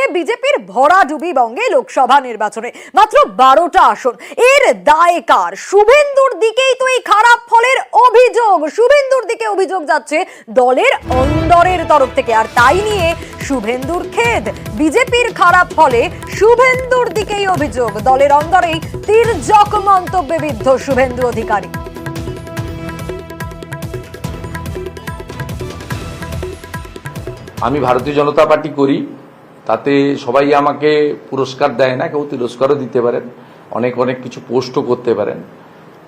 অন্যদিকে বিজেপির ভরাডুবি বঙ্গে লোকসভা নির্বাচনে মাত্র 12টা আসন। এর দায় কার? শুভেন্দুর দিকেই তো এই খারাপ ফলের অভিযোগ। শুভেন্দুর দিকে অভিযোগ যাচ্ছে দলের অন্দরের তরফ থেকে, আর তাই নিয়ে শুভেন্দুর খেদ। বিজেপির খারাপ ফলে শুভেন্দুর দিকেই অভিযোগ। দলের অন্দরেই তির্যক মন্তব্যে বিদ্ধ শুভেন্দু অধিকারী। আমি ভারতীয় জনতা পার্টি করি, তাতে সবাই আমাকে পুরস্কার দেয় না, কেউ তিরস্কারও দিতে পারেন, অনেক কিছু পোস্টও করতে পারেন,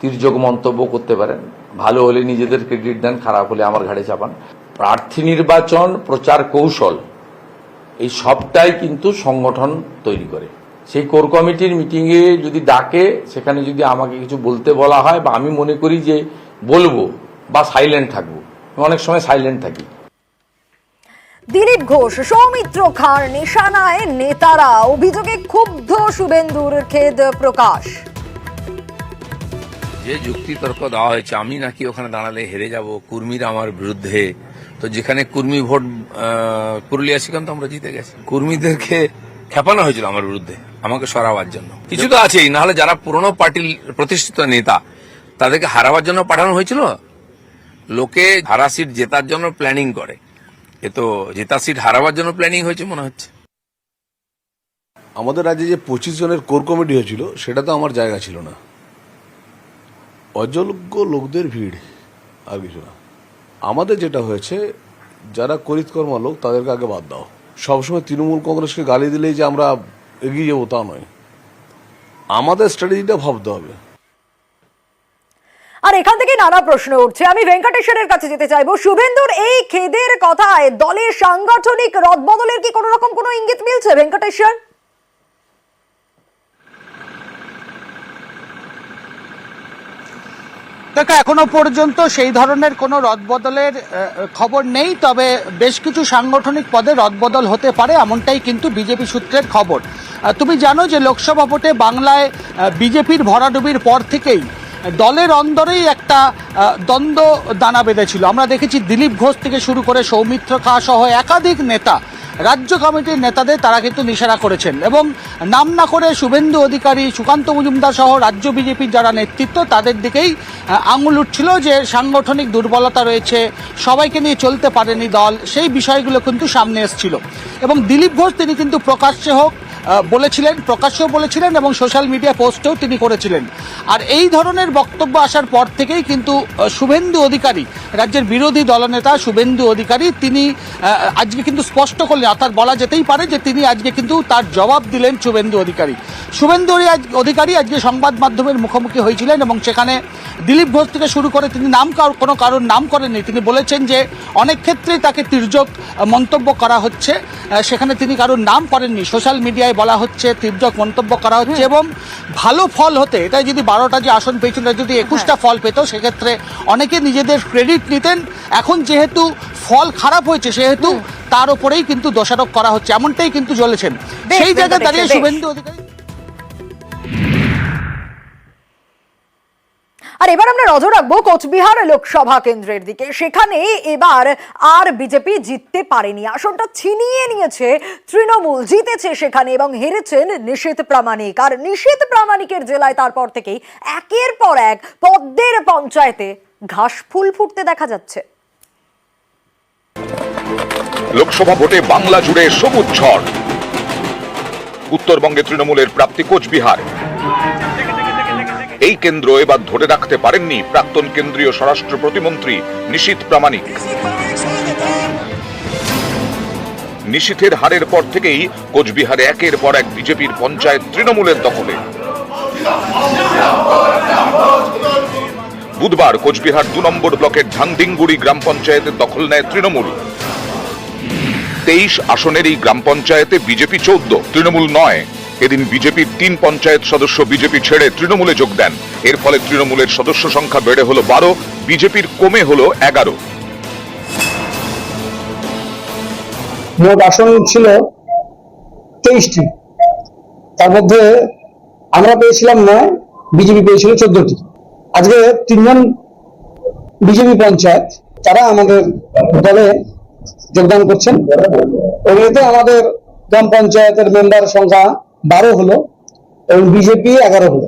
তির্যক মন্তব্য করতে পারেন। ভালো হলে নিজেদের ক্রেডিট দেন, খারাপ হলে আমার ঘাড়ে চাপান। প্রার্থী নির্বাচন, প্রচার কৌশল, এই সবটাই কিন্তু সংগঠন তৈরি করে। সেই কোর কমিটির মিটিংয়ে যদি ডাকে, সেখানে যদি আমাকে কিছু বলতে বলা হয় বা আমি মনে করি যে বলবো বা সাইলেন্ট থাকবো, অনেক সময় সাইলেন্ট থাকি। দিলীপ ঘোষ, সৌমিত্র খাঁর নিশানায় নেতারা, অভিযোগে ক্ষুব্ধ শুভেন্দুর খেদ প্রকাশ। যে যুক্তি তর্ক দেওয়া হয়েছে, আমি নাকি ওখানে দাঁড়ালে হেরে যাব, কুর্মীরা আমার বিরুদ্ধে, তো যেখানে কুর্মী ভোট পুরুলিয়া, সেখানে তো আমরা জিতে গেছি। কুর্মীদেরকে খেপানো হয়েছিল আমার বিরুদ্ধে, আমাকে সরাবার জন্য। কিছু তো আছেই, নাহলে যারা পুরনো পার্টির প্রতিষ্ঠিত নেতা তাদেরকে হারাবার জন্য পাঠানো হয়েছিল। লোকে হারা সিট জেতার জন্য প্ল্যানিং করে, এ তো জেতা সিট হারাবার জন্য প্ল্যানিং হয়েছে মনে হচ্ছে। আমাদের রাজ্যে যে 25 জনের কোর কমিটি হয়েছিল, সেটা তো আমার জায়গা ছিল না। অযোগ্য লোকদের ভিড়, আর কিছু না। আমাদের যেটা হয়েছে, যারা করিতকর্মা লোক তাদেরকে আগে বাদ দাও। সবসময় তৃণমূল কংগ্রেসকে গালি দিলেই যে আমরা এগিয়ে যাবো তা নয়, আমাদের স্ট্র্যাটেজিটা ভাবতে হবে। আর এখান থেকে নানা প্রশ্ন উঠছে। আমি ভেঙ্কটেশ্বরের কাছে যেতে চাইবো। শুভেন্দুর এই খেদের কথায় দলের সাংগঠনিক রদবদলের কি কোনো রকম কোনো ইঙ্গিত মিলছে ভেঙ্কটেশ্বর? দেখো, এখনো পর্যন্ত সেই ধরনের কোনো রদবদলের খবর নেই, তবে বেশ কিছু সাংগঠনিক পদে রদবদল হতে পারে, এমনটাই কিন্তু বিজেপি সূত্রের খবর। তুমি জানো যে লোকসভা ভোটে বাংলায় বিজেপির ভরাডুবির পর থেকেই দলের অন্দরেই একটা দ্বন্দ্ব দানা বেঁধেছিল। আমরা দেখেছি দিলীপ ঘোষ থেকে শুরু করে সৌমিত্র খাঁ সহ একাধিক নেতা, রাজ্য কমিটির নেতাদের তারা কিন্তু নিশানা করেছেন, এবং নাম না করে শুভেন্দু অধিকারী, সুকান্ত মজুমদার সহ রাজ্য বিজেপির যারা নেতৃত্ব, তাদের দিকেই আঙুল উঠছিল যে সাংগঠনিক দুর্বলতা রয়েছে, সবাইকে নিয়ে চলতে পারেনি দল, সেই বিষয়গুলো কিন্তু সামনে এসেছিল। এবং দিলীপ ঘোষ তিনি কিন্তু প্রকাশ্যেও বলেছিলেন এবং সোশ্যাল মিডিয়া পোস্টেও তিনি করেছিলেন। আর এই ধরনের বক্তব্য আসার পর থেকেই কিন্তু শুভেন্দু অধিকারী, রাজ্যের বিরোধী দলনেতা শুভেন্দু অধিকারী, তিনি আজকে কিন্তু স্পষ্ট করলেন, অর্থাৎ বলা যেতেই পারে যে তিনি আজকে কিন্তু তার জবাব দিলেন। শুভেন্দু অধিকারী আজকে সংবাদ মাধ্যমের মুখোমুখি হয়েছিলেন এবং সেখানে দিলীপ ঘোষ থেকে শুরু করে তিনি কোনো কারোর নাম করেননি। তিনি বলেছেন যে অনেক ক্ষেত্রেই তাকে তির্যক মন্তব্য করা হচ্ছে, সেখানে তিনি কারোর নাম করেননি। সোশ্যাল মিডিয়ায় বলা হচ্ছে তির্যক মন্তব্য করা হচ্ছে, এবং ভালো ফল হতে, এটা যদি 12টা যে আসন পেয়েছিল, যদি 21টা ফল পেত, সেক্ষেত্রে অনেকে নিজেদের ক্রেডিট নিতেন। এখন যেহেতু ফল খারাপ হয়েছে, সেহেতু তার উপরেই কিন্তু দোষারোপ করা হচ্ছে, এমনটাই কিন্তু চলেছেন। সেই জায়গায় দাঁড়িয়ে শুভেন্দু অধিকারী। আর এবার আমরা নজর রাখবো কোচবিহার লোকসভা কেন্দ্রের দিকে। সেখানে এবার আর বিজেপি জিততে পারেনি, আসনটা ছিনিয়ে নিয়েছে তৃণমূল। জিতেছে সেখানে এবং হেরেছেন নিশীথ প্রামাণিক। আর নিশীথ প্রামাণিকের জেলায় তারপর থেকেই একের পর এক পদ্মের পঞ্চায়েতে ঘাস ফুল ফুটতে দেখা যাচ্ছে। লোকসভা ভোটে বাংলা জুড়ে সবুজ ঝড়। উত্তরবঙ্গে তৃণমূলের প্রাপ্তি কোচবিহার। এই কেন্দ্র এবার ধরে রাখতে পারেননি প্রাক্তন কেন্দ্রীয় স্বরাষ্ট্র প্রতিমন্ত্রী নিশীথ প্রামাণিক। নিশীথের হারের পর থেকেই কোচবিহারে একের পর এক বিজেপির পঞ্চায়েত তৃণমূলের দখলে। বুধবার কোচবিহার 2 নম্বর ব্লকের ধাংদিংগুড়ি গ্রাম পঞ্চায়েতের দখল নেয় তৃণমূল। 23 আসনের এই গ্রাম পঞ্চায়েতে বিজেপি 14, তৃণমূল 9। এদিন বিজেপির 3 পঞ্চায়েত সদস্য বিজেপি ছেড়ে তৃণমূলে যোগ দেন। এর ফলে তৃণমূলের সদস্য সংখ্যা বেড়ে হলো 12, বিজেপির কমে হলো 11। মোট আসন ছিল 23টি, তার মধ্যে আমরা পেয়েছিলাম 9, বিজেপি পেয়েছিল 14টি। আজকে 3 জন বিজেপি পঞ্চায়েত তারা আমাদের দলে যোগদান করছেন। এগুলিতে আমাদের গ্রাম পঞ্চায়েতের মেম্বার সংখ্যা 12 হলো এবং বিজেপি 11 হলো।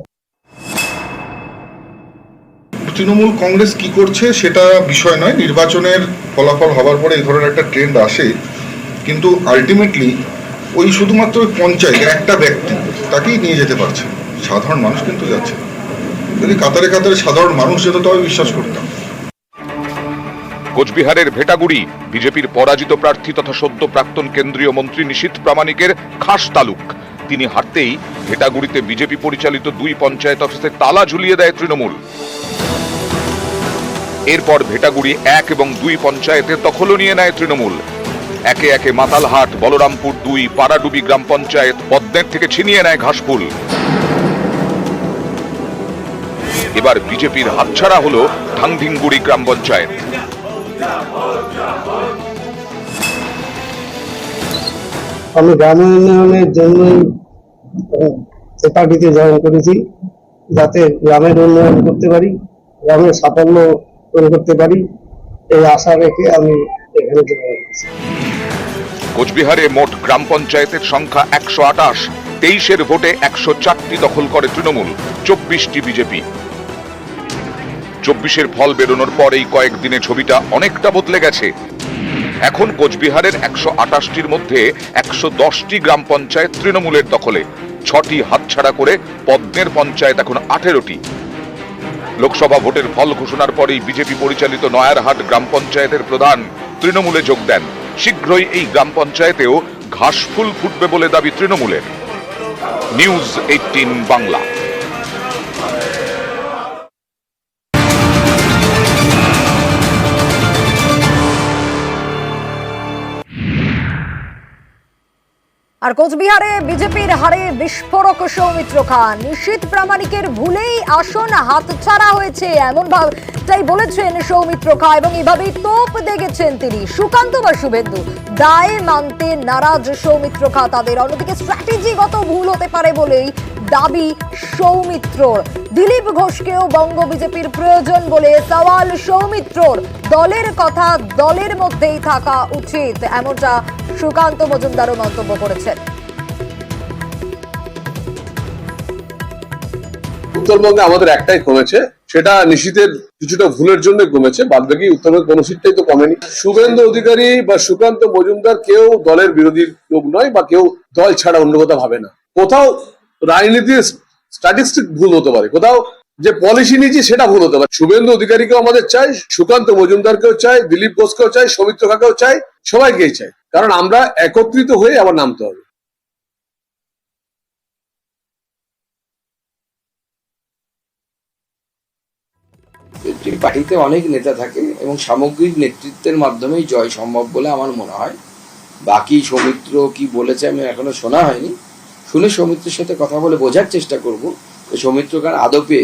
তৃণমূল কংগ্রেস কি করছে সেটা বিষয় নয়, নির্বাচনের ফলাফল হবার পরে এই ধরনের একটা ট্রেন্ড আসে, কিন্তু আলটিমেটলি ওই শুধুমাত্র ওই পঞ্চায়েত একটা ব্যক্তি তাকেই নিয়ে যেতে পারছে, সাধারণ মানুষ কিন্তু যাচ্ছে না। যদি কাতারে কাতারে সাধারণ মানুষ যেত তবে বিশ্বাস করতাম। কোচবিহারের ভেটাগুড়ি বিজেপির পরাজিত প্রার্থী তথা সদ্য প্রাক্তন কেন্দ্রীয় মন্ত্রী নিশীথ প্রামাণিকের খাস তালুক। তিনি হারতেই ভেটাগুড়িতে বিজেপি পরিচালিত 2 পঞ্চায়েত অফিসে তালা ঝুলিয়ে দেয় তৃণমূল। এরপর ভেটাগুড়ি 1 এবং 2 পঞ্চায়েতের দখলও নিয়ে নেয় তৃণমূল। একে একে মাতালহাট, বলরামপুর 2, পাড়াডুবি গ্রাম পঞ্চায়েত, পদ্মের থেকে ছিনিয়ে নেয় ঘাসফুল। এবার বিজেপির হাতছাড়া হলো ধাংধিংগুড়ি গ্রাম পঞ্চায়েত। আমি গ্রাম উন্নয়নের জন্য পার্টিতে জয়েন করেছি, যাতে গ্রামের উন্নয়ন করতে পারি, গ্রামের সাফল্য করতে পারি, এই আশা রেখে আমি এখানে জয়েন করেছি। কোচবিহারে মোট গ্রাম পঞ্চায়েতের সংখ্যা 128, 23-এর ভোটে 104টি দখল করে তৃণমূল, 24টি বিজেপি। 24-এর ফল বেরোনোর পর এই কয়েকদিনে ছবিটা অনেকটা বদলে গেছে। এখন কোচবিহারের 128টির মধ্যে 110টি গ্রাম পঞ্চায়েত তৃণমূলের দখলে, 6টি হাতছাড়া করে পদ্মের পঞ্চায়েত এখন 18টি। লোকসভা ভোটের ফল ঘোষণার পরেই বিজেপি পরিচালিত নয়ারহাট গ্রাম পঞ্চায়েতের প্রধান তৃণমূলে যোগ দেন। শীঘ্রই এই গ্রাম পঞ্চায়েতেও ঘাসফুল ফুটবে বলে দাবি তৃণমূলের। নিউজ 18 বাংলা। আর কোচবিহারে বিজেপির হারে বিস্ফোরক সৌমিত্র খান। নিশীথ প্রামাণিকের ভুলেই আসন হাতছাড়া হয়েছে এমন ভাবটাই বলেছেন সৌমিত্র খা, এবং এভাবেই তোপ দেখেছেন তিনি। সুকান্ত বা শুভেন্দু দায় মানতে নারাজ সৌমিত্র খা তাদের। অন্যদিকে স্ট্র্যাটেজিগত ভুল হতে পারে বলেই দাবি সৌমিত্রর। দিলীপ ঘোষকেও বঙ্গ বিজেপির প্রয়োজন বলে সওয়াল সৌমিত্রর। দলের কথা দলের মধ্যেই থাকা উচিত, এমনটা সুকান্ত মজুমদারও মন্তব্য করেছেন। উত্তরবঙ্গে আমাদের একটাই কমেছে, সেটা নিশীথের কিছুটা ভুলের জন্য কমেছে, বাদ বাকি উত্তরবঙ্গে কোনো সিটটাই তো কমেনি। শুভেন্দু অধিকারী বা সুকান্ত মজুমদার কেউ দলের বিরোধী লোক নয়, বা কেউ দল ছাড়া অন্য কথা ভাবে না। কোথাও রাজনীতির স্ট্যাটিস্টিক ভুল হতে পারে, কোথাও যে পলিসি নিয়েছি সেটা ভুল হতে পারে। শুভেন্দু অধিকারীকেও আমাদের চাই, সুকান্ত মজুমদারকেও চাই, দিলীপ ঘোষকেও চাই, সৌমিত্র খাকেও চাই, সবাইকেই চাই, কারণ আমরা একত্রিত হয়ে আবার নামতে হবে। পার্টিতে অনেক নেতা থাকে এবং সামগ্রিক নেতৃত্বের মাধ্যমেই জয় সম্ভব বলে আমার মনে হয়। বাকি সৌমিত্র কি বলেছে আমি এখনো শোনা হয়নি, শুনে সৌমিত্রের সাথে কথা বলে বোঝার চেষ্টা করব সৌমিত্র খান আদপে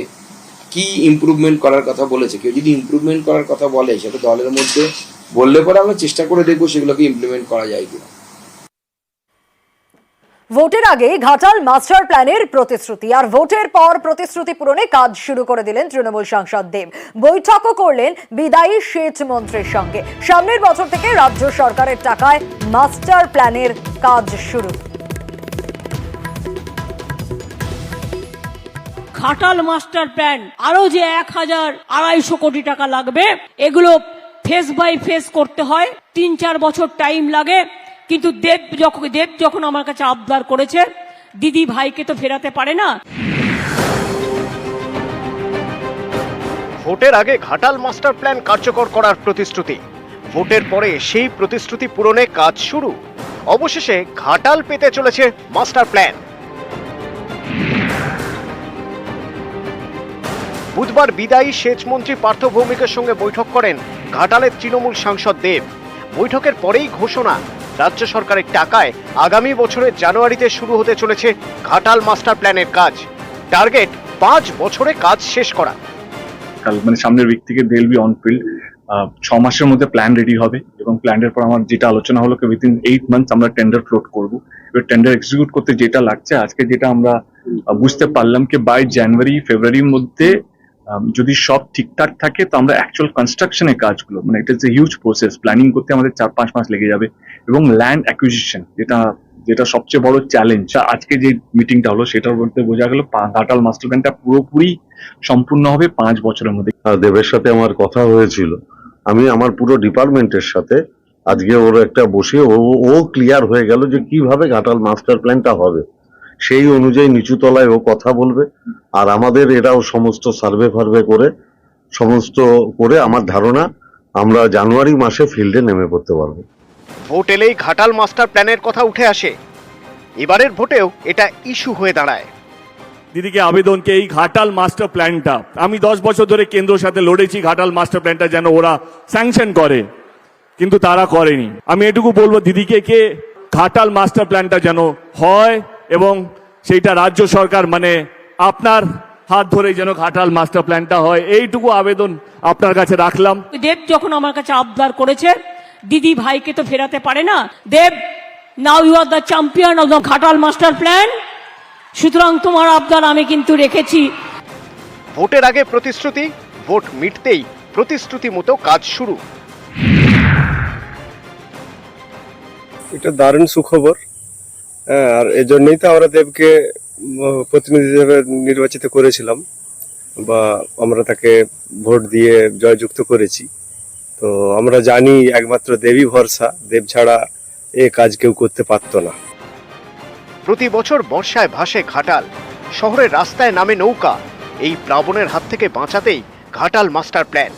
কি ইমপ্রুভমেন্ট করার কথা বলেছে। কেউ যদি ইমপ্রুভমেন্ট করার কথা বলে সেটা দলের মধ্যে বললে পরে আমরা চেষ্টা করে দেখবো সেগুলোকে ইমপ্লিমেন্ট করা যায় কিনা। ভোটের আগে ঘাটাল মাস্টার প্ল্যানের প্রতিশ্রুতি, আর ভোটের পর প্রতিশ্রুতি পূরণে কাজ শুরু করে দিলেন তৃণমূল সাংসদ দেব। বৈঠকও করলেন বিদায়ী সেচ মন্ত্রীর সঙ্গে। সামনের বছর থেকে রাজ্য সরকারের টাকায় মাস্টার প্ল্যানের কাজ শুরু। ঘাটাল মাস্টার প্ল্যান আরো যে 1,250 কোটি টাকা লাগবে, এগুলো ফেস বাই ফেস করতে হয়, 3-4 বছর টাইম লাগে। কিন্তু দেব যখন আমার কাছে আবদার করেছে, দিদি ভাইকে তো ফেরাতে পারে না। ভোটের আগে ঘাটাল মাস্টার প্ল্যান কার্যকর করার প্রতিশ্রুতি, ভোটের পরে সেই প্রতিশ্রুতি পূরণে কাজ শুরু। অবশেষে ঘাটাল পেতে চলেছে মাস্টার প্ল্যান। বুধবার বিদায়ী সেচ মন্ত্রী পার্থ ভৌমিকের সঙ্গে বৈঠক করেন ঘাটালের তৃণমূল সাংসদ দেব। বৈঠকের পরেই ঘোষণা, রাজ্য সরকারের টাকায় আগামী বছরের জানুয়ারিতে শুরু হতে চলেছে ঘাটাল মাস্টার প্ল্যানের কাজ। টার্গেট 5 বছরে কাজ শেষ করা। মানে সামনের উইক থেকে they will be on field. 6 মাসের মধ্যে প্ল্যান রেডি হবে, এবং প্ল্যানের পর আমার যেটা আলোচনা হলো উইথিন 8 মান্থস আমরা টেন্ডার ফ্লোট করবো। এবার টেন্ডার এক্সিকিউট করতে যেটা লাগছে, আজকে যেটা আমরা বুঝতে পারলাম কি বাই জানুয়ারি ফেব্রুয়ারির মধ্যে যদি সব ঠিকঠাক থাকে তো আমরা অ্যাকচুয়াল কনস্ট্রাকশনের কাজগুলো, মানে এটা is a huge process, planning করতে আমাদের 4-5 মাস লেগে যাবে। এবং ল্যান্ড অ্যাকুইজিশন, যেটা যেটা সবচেয়ে বড় চ্যালেঞ্জ আজকে যে মিটিংটা হলো সেটার মধ্যে বোঝা গেল ঘাটাল মাস্টার প্ল্যানটা পুরোপুরি সম্পূর্ণ হবে 5 বছরের মধ্যে। দেবের সাথে আমার কথা হয়েছিল, আমি আমার পুরো ডিপার্টমেন্টের সাথে আজকে ওর একটা বসে ও ক্লিয়ার হয়ে গেল যে কিভাবে ঘাটাল মাস্টার প্ল্যানটা হবে, সেই অনুযায়ী নিচু তলায় ও কথা বলবে। আর আমাদের এরাও সমস্ত সার্ভে ফার্ভে করে সমস্ত করে আমার ধারণা আমরা জানুয়ারি মাসে ফিল্ডে নেমে পড়তে পারবো। ভোট এলেই ঘাটাল মাস্টার প্ল্যানের কথা উঠে আসে। এবারের ভোটেও এটা ইস্যু হয়ে দাঁড়ায়। দিদিকে আবেদনকে এই ঘাটাল মাস্টার প্ল্যানটা, আমি 10 বছর ধরে কেন্দ্রের সাথে লড়েছি ঘাটাল মাস্টার প্ল্যানটা যেন ওরা স্যাংশন করে, কিন্তু তারা করেনি। আমি এটুকু বলবো দিদিকে কে ঘাটাল মাস্টার প্ল্যানটা যেন হয় এবং সেইটা রাজ্য সরকার মানে আপনার হাত ধরে যেন ঘাটাল মাস্টার প্ল্যানটা হয়, এইটুকু আবেদন আপনার কাছে রাখলাম। দেব যখন আমার কাছে আবদার করেছে, দিদি ভাইকে তো ফেরাতে পারে না। Dev, now you are the champion of the Ghatal master plan, সুতরাং তোমার আবদার আমি কিন্তু রেখেছি। ভোটের আগে প্রতিশ্রুতি, ভোট মিটতেই প্রতিশ্রুতি মতো কাজ শুরু। এটা দারুণ সুখবর। হ্যাঁ, আর এজন্যই তো আমরা দেবকে প্রতিনিধি হিসেবে নির্বাচিত করেছিলাম বা আমরা তাকে ভোট দিয়ে জয়যুক্ত করেছি। তো আমরা জানি একমাত্র দেবী ভরসা, দেব ছাড়া এ কাজ কেউ করতে পারতো না। প্রতি বছর বর্ষায় ভাসে ঘাটাল, শহরের রাস্তায় নামে নৌকা। এই প্লাবনের হাত থেকে বাঁচাতেই ঘাটাল মাস্টার প্ল্যান।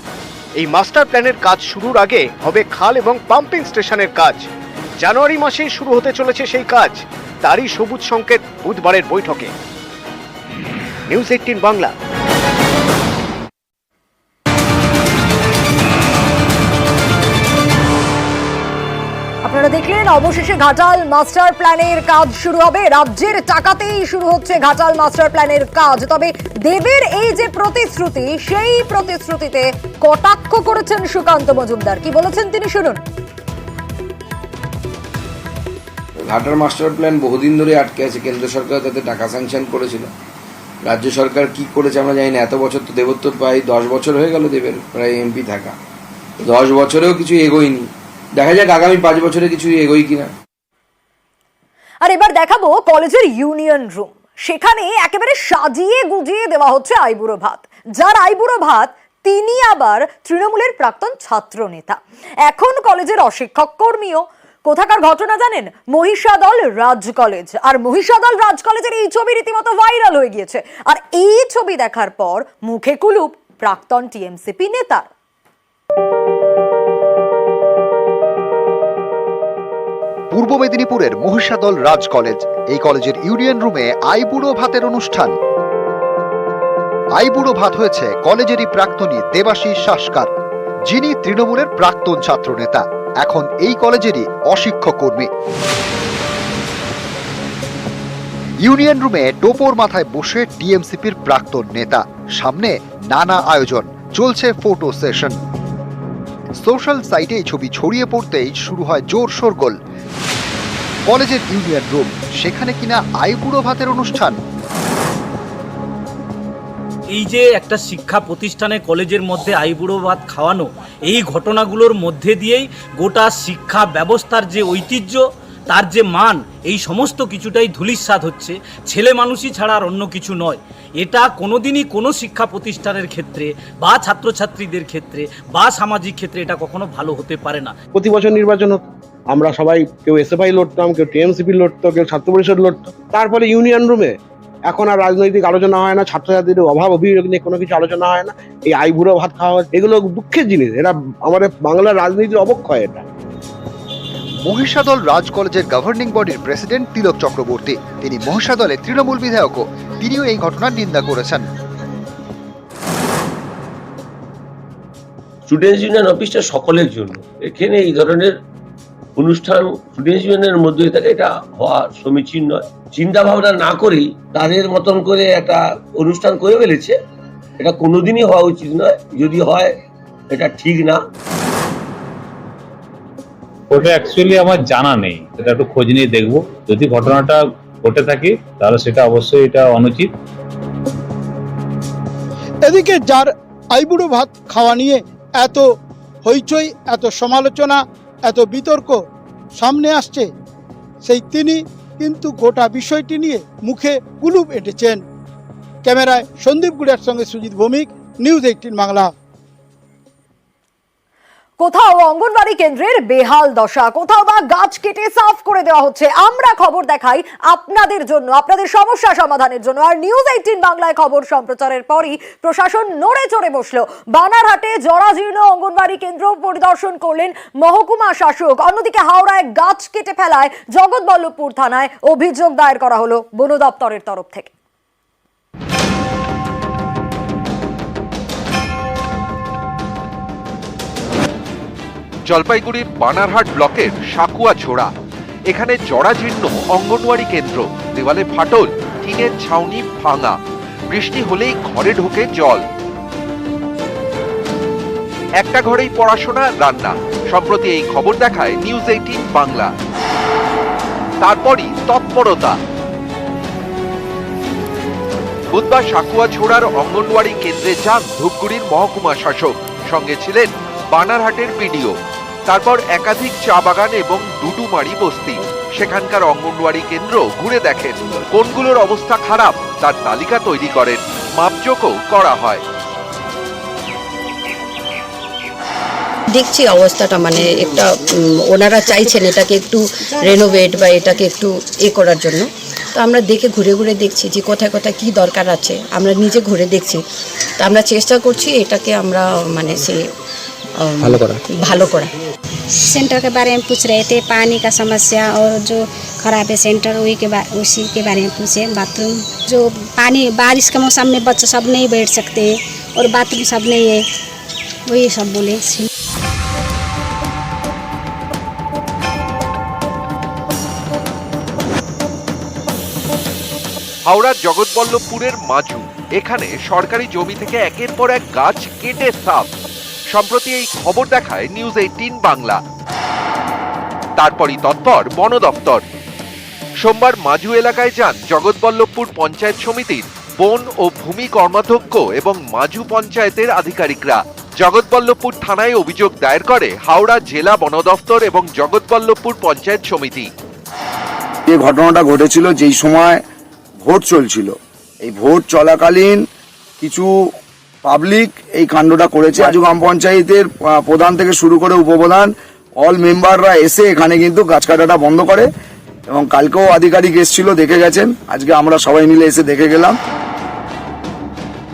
এই মাস্টার প্ল্যানের কাজ শুরুর আগে হবে খাল এবং পাম্পিং স্টেশনের কাজ। জানুয়ারি মাসেই শুরু হতে চলেছে সেই কাজ, তারই সবুজ সংকেত বুধবারের বৈঠকে। নিউজ 18 বাংলা। আপনারা দেখলেন অবশেষে ঘাটাল মাস্টার প্ল্যানের কাজ শুরু হবে। রাজ্যের টাকাতেই শুরু হচ্ছে ঘাটাল মাস্টার প্ল্যানের কাজ। তবে দেবের এই যে প্রতিশ্রুতি, সেই প্রতিশ্রুতিতে কটাক্ষ করেছেন সুকান্ত মজুমদার। কি বলেছেন তিনি শুনুন। ঘাটাল মাস্টার প্ল্যান বহুদিন ধরে আটকে আছে, কেন্দ্র সরকার তাতে টাকা স্যাংশন করেছিল। রাজ্য সরকার কি করেছে আমরা জানি না। এত বছর তো দেবত্ব প্রায় 10 বছর হয়ে গেল দেবের প্রায় এমপি থাকা, 10 বছরেও কিছু এগোয়নি। দেখা যাক আগামী 5 বছরে কিছু এগোই কিনা। আর এবার দেখাবো কলেজের ইউনিয়ন রুম। সেখানে একেবারে সাজিয়ে গুজিয়ে দেওয়া হচ্ছে আইবুড়ো ভাত। যার আইবুড়ো ভাত তিনি আবার তৃণমূলের প্রাক্তন ছাত্র নেতা, এখন কলেজের অশিক্ষক কর্মীও। কোথাকার ঘটনা জানেন? মহিষাদল রাজ কলেজ। আর মহিষাদল রাজ কলেজের এই ছবি রীতিমতো ভাইরাল হয়ে গিয়েছে। আর এই ছবি দেখার পর মুখে কুলুপ প্রাক্তন টিএমসিপি নেতার। পূর্ব মেদিনীপুরের মহিষাদল রাজ কলেজ, এই কলেজের ইউনিয়ন রুমে আইবুড়ো ভাতের অনুষ্ঠান। আইবুড়ো ভাত হয়েছে কলেজেরই প্রাক্তনী দেবাশিস শাসকার, যিনি তৃণমূলের প্রাক্তন ছাত্র নেতা, এখন এই কলেজেরই অশিক্ষক কর্মী। ইউনিয়ন রুমে টোপর মাথায় বসে টিএমসিপির প্রাক্তন নেতা, সামনে নানা আয়োজন, চলছে ফটো সেশন। সোশ্যাল সাইটে এই ছবি ছড়িয়ে পড়তেই শুরু হয় জোর শোরগোল। কলেজের ইউনিয়ন রুম, সেখানে কিনা আইবুড়ো ভাতের অনুষ্ঠান। এই যে একটা শিক্ষা প্রতিষ্ঠানে কলেজের মধ্যে আইবুড়ো ভাত খাওয়ানো, এই ঘটনাগুলোর মধ্যে দিয়েই গোটা শিক্ষা ব্যবস্থার যে ঐতিহ্য, তার যে মান, এই সমস্ত কিছুটাই ধূলিসাৎ হচ্ছে। ছেলে মানুষই ছাড়া আর অন্য কিছু নয়। এটা কোনোদিনই কোনো শিক্ষা প্রতিষ্ঠানের ক্ষেত্রে বা ছাত্রছাত্রীদের ক্ষেত্রে বা সামাজিক ক্ষেত্রে এটা কখনো ভালো হতে পারে না। প্রতি বছর নির্বাচন হতো, আমরা সবাই কেউ এসএফআই লড়তাম, কেউ টিএমসিপি লড়তো, কেউ ছাত্র পরিষদ লড়তো। তারপরে ইউনিয়ন রুমে এখন আর রাজনৈতিক আলোচনা হয় না, ছাত্রছাত্রীদের অভাব অভিযোগ নিয়ে কোনো কিছু আলোচনা হয় না। এই আইবুড়ো ভাত খাওয়া, এগুলো দুঃখের জিনিস। এটা আমাদের বাংলার রাজনীতির অবক্ষয়। এটা মহিষাদল রাজ কলেজের গভর্নিং বডির প্রেসিডেন্ট তিলক চক্রবর্তী, তিনি মহিষাদলের তৃণমূল বিধায়কও, তিনিও এই ঘটনার নিন্দা করেছেন। স্টুডেন্টস ইউনিয়ন অফিসটা সকলের জন্য, এখানে এই ধরনের অনুষ্ঠান স্টুডেন্টস ইউনিয়নের মধ্যে থাকে, এটা হওয়া সমীচীন নয়। চিন্তা ভাবনা না করেই তাদের মতন করে একটা অনুষ্ঠান করে ফেলেছে, এটা কোনোদিনই হওয়া উচিত নয়। যদি হয় এটা ঠিক না। ওটা অ্যাকচুয়ালি আমার জানা নেই, এটা একটু খোঁজ নিয়ে দেখবো। যদি ঘটনাটা ঘটে থাকে তাহলে সেটা অবশ্যই এটা অনুচিত। এদিকে যার আইবুড়ো ভাত খাওয়া নিয়ে এত হইচই, এত সমালোচনা, এত বিতর্ক সামনে আসছে, সেই তিনি কিন্তু গোটা বিষয়টি নিয়ে মুখে কুলুপ এঁটেছেন। ক্যামেরায় সন্দীপ গুড়িয়ার সঙ্গে সুজিত ভৌমিক, নিউজ 18 বাংলা। কোথাও অঙ্গনবাড়ি কেন্দ্রের বেহাল দশা, কোথাও বা গাছ কেটে সাফ করে দেওয়া হচ্ছে। আমরা খবর দেখাই আপনাদের জন্য, আপনাদের সমস্যা সমাধানের জন্য। আর নিউজ 18 বাংলায় খবর সম্প্রচারের পরই প্রশাসন নড়ে চড়ে বসলো। বানারহাটে জরাজীর্ণ অঙ্গনবাড়ি কেন্দ্র পরিদর্শন করলেন মহকুমা শাসক। অন্যদিকে হাওড়ায় গাছ কেটে ফেলায় জগৎবল্লভপুর থানায় অভিযোগ দায়ের করা হলো বন দপ্তরের তরফ থেকে। জলপাইগুড়ির বানারহাট ব্লকের সাকুয়াছোড়া, এখানে জরাজীর্ণ অঙ্গনওয়াড়ি কেন্দ্র, দেওয়ালে ফাটল, টিনের ছাউনি ভাঙা, বৃষ্টি হলেই ঘরে ঢোকে জল। একটা ঘরেই পড়াশোনা, রান্না। সম্প্রতি এই খবর দেখায় নিউজ 18 বাংলা। তারপরই তৎপরতা। বুধবার সাকুয়াছোড়ার অঙ্গনওয়াড়ি কেন্দ্রে যান ধূপগুড়ির মহকুমা শাসক, সঙ্গে ছিলেন বানারহাটের বিডিও। তারপর একাধিক চা বাগান এবং ডুডুমারি বস্তি, সেখানকার অঙ্গনওয়াড়ি কেন্দ্র ঘুরে দেখেন। কোনগুলোর অবস্থা খারাপ তার তালিকা তৈরি করেন, মাপজোকও করা হয়। দেখছি অবস্থাটা, মানে একটা ওনারা চাইছেন এটাকে একটু রেনোভেট বা এটাকে একটু করার জন্য। তো আমরা দেখে ঘুরে ঘুরে দেখছি যে কোথায় কোথায় কী দরকার আছে, আমরা নিজে ঘুরে দেখছি। তো আমরা চেষ্টা করছি এটাকে আমরা মানে से भालो करा। सेंटर के बारे में पूछ रहे थे, पानी का समस्या और जो खराब है सेंटर उसी के बारे में पूछे। बाथरूम जो पानी बारिश के मौसम में बच्चे सब नहीं बैठ सकते और बाथरूम सब नहीं है, वही सब बोले। হাওড়ার জগৎবল্লভপুরের মাজু, এখানে সরকারি জমি থেকে একের পর এক গাছ কেটে সাফ। সম্প্রতি এই খবর দেখায় নিউজ 18 বাংলা। তারপরই তৎপর বন দপ্তর। সোমবার মাজু এলাকায় যান জগৎবল্লভপুর পঞ্চায়েত সমিতির বন ও ভূমি কর্মাধ্যক্ষ এবং মাজু পঞ্চায়েতের আধিকারিকরা। জগৎবল্লভপুর থানায় অভিযোগ দায়ের করে হাওড়া জেলা বন দপ্তর এবং জগৎবল্লভপুর পঞ্চায়েত সমিতি। এই ঘটনাটা ঘটেছিল যেই সময় ভোট চলছিল। এই ভোট চলাকালীন কিছু পাবলিক এই কাণ্ডটা করেছে। আজু গ্রাম পঞ্চায়েতের প্রধান থেকে শুরু করে উপপ্রধান অল মেম্বাররা এসে এখানে কিন্তু গাছ কাটাটা বন্ধ করে, এবং কালকেও আধিকারিক এসেছিল, দেখে গেছেন। আজকে আমরা সবাই মিলে এসে দেখে গেলাম।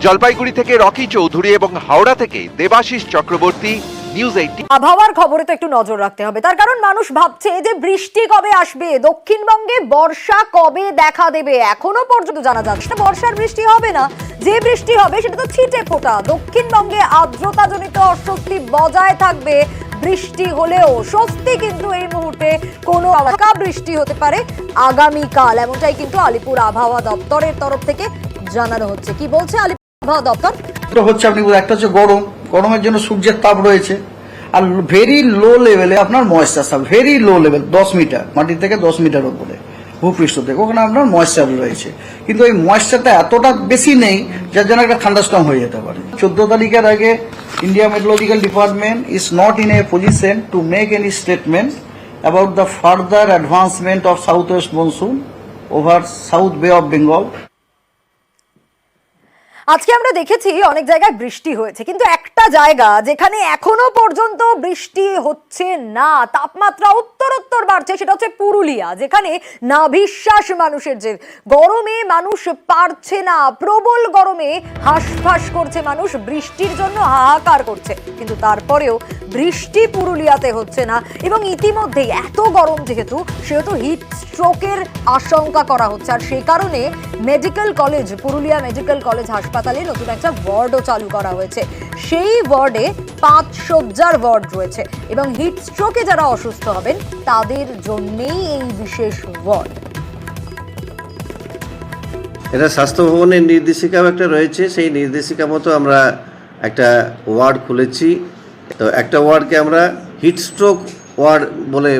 জলপাইগুড়ি থেকে রকি চৌধুরী এবং হাওড়া থেকে দেবাশিস চক্রবর্তী, নিউজ 18। আবহাওয়ার খবরে তো একটু নজর রাখতে হবে, তার কারণ মানুষ ভাবছে যে বৃষ্টি কবে আসবে, দক্ষিণবঙ্গে বর্ষা কবে দেখা দেবে। এখনো পর্যন্ত জানা যাচ্ছে না বর্ষার বৃষ্টি হবে না, যে বৃষ্টি হবে সেটা তো ছিটে ফোঁটা। দক্ষিণবঙ্গে আর্দ্রতাজনিত অস্বস্তি বজায় থাকবে, বৃষ্টি হলেও স্বস্তি কিন্তু এই মুহূর্তে কোনো হালকা বৃষ্টি হতে পারে আগামীকাল, এমনটাই কিন্তু আলিপুর আবহাওয়া দপ্তরের তরফ থেকে জানানো হচ্ছে। কি বলছে আলিপুর আবহাওয়া দপ্তর? হচ্ছে আপনি একটা হচ্ছে গরমের জন্য সূর্যের তাপ রয়েছে, আর ভেরি লো লেভেলে আপনার moisture, very low level 10 metre, মাটি থেকে 10 মিটার উপরে ভূপৃষ্ঠ থেকে, ওখানে আপনার ময়েশ্চার রয়েছে। কিন্তু এই ময়েশ্চারটা এতটা বেশি নেই যার জন্য একটা থান্ডারস্টর্ম হয়ে যেতে পারে। 14 তারিখের আগে India meteorological department is not in a position to make any statement about the further advancement of south West monsoon over south বে অফ বেঙ্গল। আজকে আমরা দেখেছি অনেক জায়গায় বৃষ্টি হয়েছে, কিন্তু একটা জায়গা যেখানে এখনো পর্যন্ত বৃষ্টি হচ্ছে না, তাপমাত্রা উত্তরোত্তর বাড়ছে, সেটা হচ্ছে পুরুলিয়া, যেখানে নাভিশ্বাস মানুষের। যে গরমে মানুষ পারছে না, প্রবল গরমে হাঁসফাঁস করছে মানুষ, বৃষ্টির জন্য হাহাকার করছে, কিন্তু তারপরেও বৃষ্টি পুরুলিয়াতে হচ্ছে না। এবং ইতিমধ্যেই এত গরম যেহেতু, সেহেতু হিট স্ট্রোকের আশঙ্কা করা হচ্ছে। আর সেই কারণে medical college, Purulia medical college হাসপাতালে নতুন একটা ওয়ার্ডও চালু করা হয়েছে। সেই ওয়ার্ডে 5 শয্যার ওয়ার্ড রয়েছে, এবং হিট স্ট্রোকে যারা অসুস্থ হবেন তাদের জন্যই এই বিশেষ ওয়ার্ড। এটা স্বাস্থ্য ভবনের নির্দেশিকাও একটা রয়েছে, সেই নির্দেশিকা মতো আমরা একটা ওয়ার্ড খুলেছি। তো একটা ওয়ার্ডকে আমরা হিট স্ট্রোক ওয়ার্ড বলে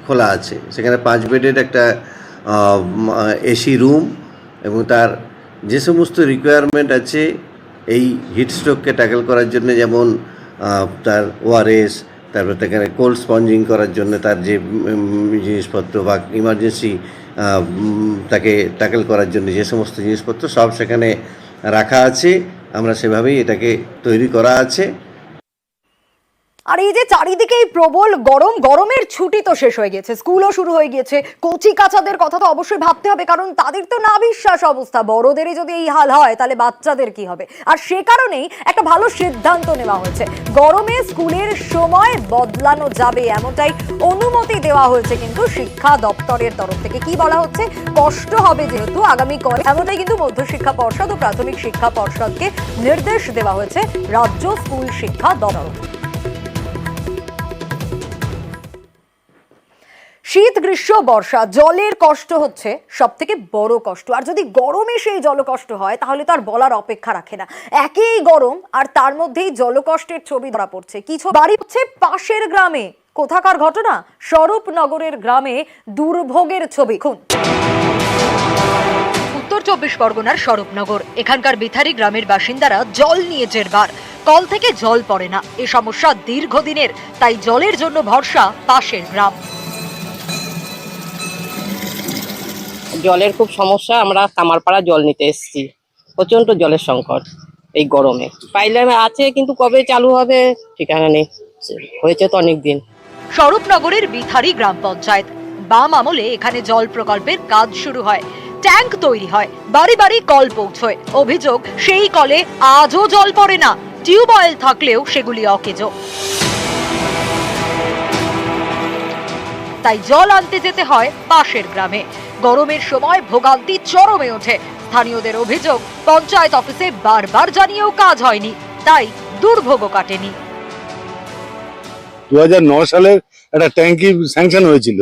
খোলা আছে। সেখানে 5 বেডের একটা এসি রুম, এবং তার যে সমস্ত রিকোয়ারমেন্ট আছে এই হিট স্ট্রোককে ট্যাকেল করার জন্য, যেমন তার ওআরএস, তারপর সেখানে কোল্ড স্পঞ্জিং করার জন্য তার যে জিনিসপত্র বা ইমার্জেন্সি তাকে ট্যাকেল করার জন্য যে সমস্ত জিনিসপত্র সব সেখানে রাখা আছে, আমরা সেভাবেই এটাকে তৈরি করা আছে। আর এই যে চারিদিকে এই প্রবল গরম, গরমের ছুটি তো শেষ হয়ে গেছে, স্কুলও শুরু হয়ে গিয়েছে। কচি কাচাদের কথা তো অবশ্যই ভাবতে হবে, কারণ তাদের তো না বিশ্বাস অবস্থা। বড়দেরই যদি এই হাল হয় তাহলে বাচ্চাদের কি হবে? আর সে কারণেই একটা ভালো সিদ্ধান্ত নেওয়া হয়েছে, গরমে স্কুলের সময় বদলানো যাবে, এমনটাই অনুমতি দেওয়া হয়েছে কিন্তু শিক্ষা দপ্তরের তরফ থেকে। কি বলা হচ্ছে, কষ্ট হবে যেহেতু আগামী এমনটাই কিন্তু মধ্যশিক্ষা পর্ষদ ও প্রাথমিক শিক্ষা পর্ষদকে নির্দেশ দেওয়া হয়েছে রাজ্য স্কুল শিক্ষা দপ্তর। শীত, গ্রীষ্ম, বর্ষা, জলের কষ্ট হচ্ছে সব থেকে বড় কষ্ট। আর যদি গরমে সেই জলকষ্ট হয় তাহলে তো আর বলার অপেক্ষা রাখে না। একই গরম আর তার মধ্যেই জলকষ্টের ছবি ধরা পড়ছে। কিছু বাড়ি হচ্ছে পাশের গ্রামে। কোথাকার ঘটনা? স্বরূপনগরের গ্রামে দুর্ভোগের ছবি। উত্তর 24 পরগনার স্বরূপনগর, এখানকার বিথারি গ্রামের বাসিন্দারা জল নিয়ে জেরবার। কল থেকে জল পড়ে না, এ সমস্যা দীর্ঘদিনের, তাই জলের জন্য ভরসা পাশের গ্রাম। জলের খুব সমস্যা, আমরা কামারপাড়া জল নিতে এসেছি, প্রচন্ড জলের সংকট এই গরমে। পাইপলাইন আছে কিন্তু কবে চালু হবে ঠিকানা নেই, হয়েছে তো অনেক দিন। স্বরূপনগরের বিথারি গ্রাম পঞ্চায়েত, বাম আমলে এখানে জল প্রকল্পের কাজ শুরু হয়, ট্যাঙ্ক তৈরি হয়, বাড়ি বাড়ি কল পৌঁছয়। অভিযোগ, সেই কলে আজও জল পড়ে না, টিউবওয়েল থাকলেও সেগুলি অকেজো। তাই জল আনতে যেতে হয় পাশের গ্রামে। গরমের সময় ভোগান্তি চরমে ওঠে। স্থানীয়দের অভিযোগ, পঞ্চায়েত অফিসে বারবার জানিয়েও কাজ হয়নি, তাই দুর্ভোগও কাটেনি। 2009 সালের একটা ট্যাঙ্কি স্যাংশন হয়েছিল,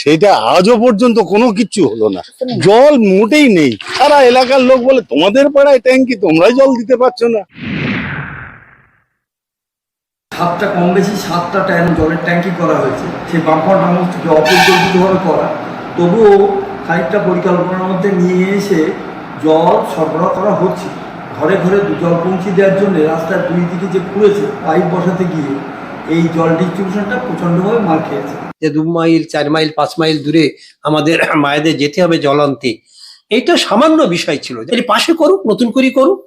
সেইটা আজও পর্যন্ত কোনো কিছু হলো না, জল মোটেই নেই। সারা এলাকার লোক বলে তোমাদের পাড়ায় ট্যাঙ্কি, তোমরাই জল দিতে পারছো না। 7টা কম বেশি 7টা জলের ট্যাঙ্কি করা হয়েছে, সেই বাম্পার ডাউন থেকে অপরিকল্পিতভাবে করা, তবুও খানিকটা পরিকল্পনার মধ্যে নিয়ে এসে জল সরবরাহ করা হচ্ছে। ঘরে ঘরে জল পৌঁছে দেওয়ার জন্য রাস্তার দুই দিকে যে খুঁড়েছে পাইপ বসাতে গিয়ে এই জল ডিস্ট্রিবিউশনটা প্রচণ্ডভাবে মার খেয়েছে। যে 2 মাইল 4 মাইল 5 মাইল দূরে আমাদের মায়েদের যেতে হবে জল আনতে, এইটা সামান্য বিষয় ছিল। এর পাশে করুক, নতুন করে করুক,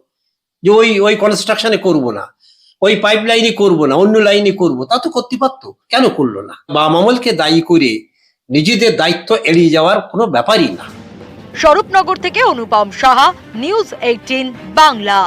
যে ওই কনস্ট্রাকশনে করবো না, ওই পাইপ লাইনে করবো না, অন্য লাইনে করবো, তা তো করতে পারতো, কেন করলো না? বাম আমলকে দায়ী করে নিজেদের দায়িত্ব এড়িয়ে যাওয়ার কোনো ব্যাপারই না। স্বরূপনগর থেকে অনুপম সাহা, নিউজ 18 বাংলা।